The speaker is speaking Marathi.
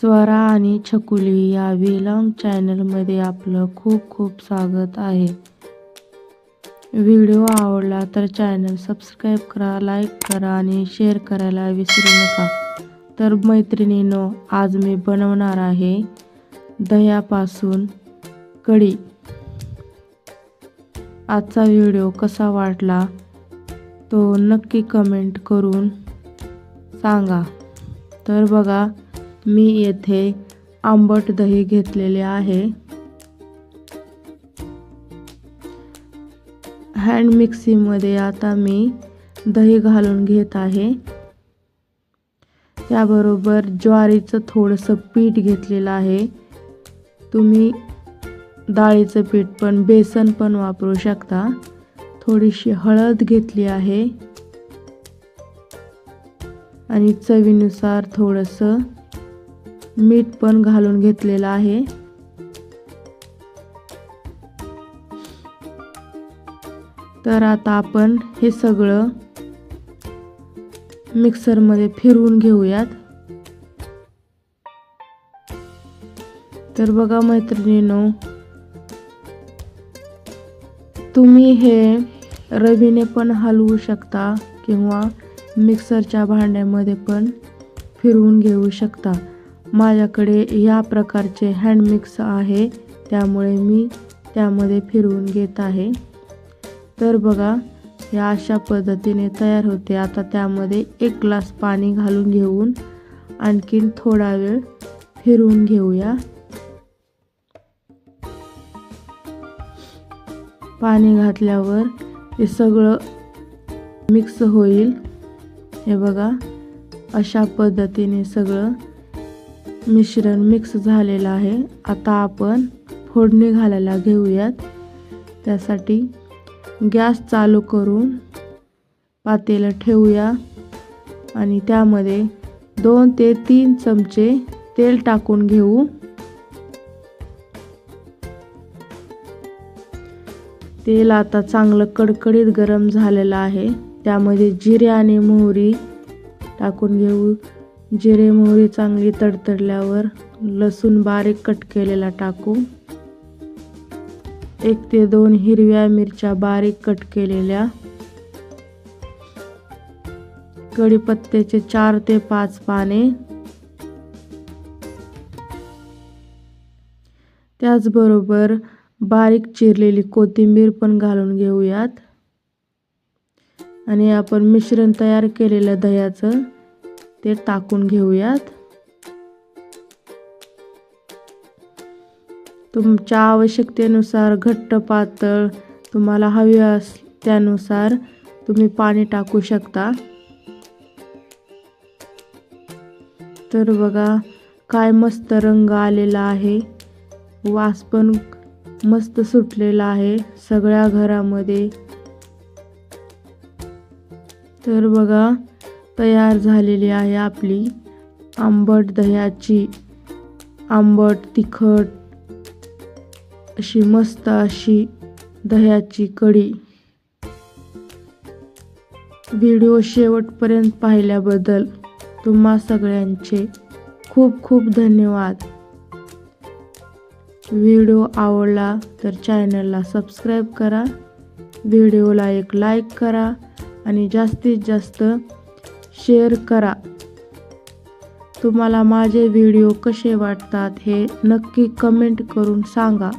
स्वरा आणि छकुली या व्लॉग चॅनलमध्ये आपलं खूप खूप स्वागत आहे। व्हिडिओ आवडला तर चॅनल सबस्क्राईब करा, लाईक करा आणि शेअर करायला विसरू नका। तर मैत्रिणींनो, आज मी बनवणार आहे दह्यापासून कढी। आजचा व्हिडिओ कसा वाटला तो नक्की कमेंट करून सांगा। तर बघा, मी येथे आंबट दही घेतलेले आहे। हँड मिक्सीमध्ये आता मी दही घालून घेत आहे। त्याबरोबर ज्वारीचं थोडंसं पीठ घेतलेलं आहे। तुम्ही डाळीचं पीठ पण बेसन पण वापरू शकता। थोडीशी हळद घेतली आहे आणि चवीनुसार थोडंसं मीठ पण घालून घेतलेलं आहे। तर आता आपण हे सगळं मिक्सर मध्ये फिरवून घेऊयात। तर बघा मैत्रिणींनो, तुम्ही हे रवीने पण हलवू शकता किंवा मिक्सरच्या भांड्यामध्ये पण फिरवून घेऊ शकता। माझ्याकडे या प्रकारचे हँड मिक्स आहे, त्यामुळे मी त्यामध्ये फिरवून घेत आहे। तर बघा, या अशा पद्धतीने तयार होते। आता त्यामध्ये 1 ग्लास पाणी घालून घेऊन आणखीन थोडा वेळ फिरवून घेऊया। पाणी घातल्यावर हे सगळं मिक्स होईल। हे बघा, अशा पद्धतीने सगळं मिश्रण मिक्स झालेलं आहे। आता आपण फोडणी घालायला घेऊयात। त्यासाठी गॅस चालू करून पातेलं ठेवूया आणि त्यामध्ये 2 ते 3 चमचे तेल टाकून घेऊ। तेल आता चांगलं कडकडीत गरम झालेलं आहे। त्यामध्ये जिरे आणि मोहरी टाकून घेऊ। जिरे मोहरी चांगली तडतडल्यावर लसूण बारीक कट केलेला टाकू। 1 ते 2 हिरव्या मिरच्या बारीक कट केलेल्या। कढीपत्त्याचे 4 ते 5 पाने। त्याचबरोबर बारीक चिरलेली कोथिंबीर पण घालून घेऊयात आणि आपण मिश्रण तयार केलेलं दह्याचं ते टाकून घेऊयात। तुमच्या आवश्यकतेनुसार घट्ट पातळ तुम्हाला हवे त्यानुसार तुम्ही पाणी टाकू शकता। तर बघा, काय मस्त रंग आलेला आहे। वास पण मस्त सुटलेला आहे सगळ्या घरामध्ये। तर बघा, तयार झालेली आहे आपली आंबट दह्याची, आंबट तिखट अशी मस्त अशी दह्याची कढी। व्हिडिओ शेवटपर्यंत पाहिल्याबद्दल तुम्हा सगळ्यांचे खूप खूप धन्यवाद। व्हिडिओ आवडला तर चॅनलला सबस्क्राईब करा, व्हिडिओला एक लाईक करा आणि जास्तीत जास्त शेअर करा। तुम्हाला माझे व्हिडिओ कसे वाटतात हे नक्की कमेंट करून सांगा।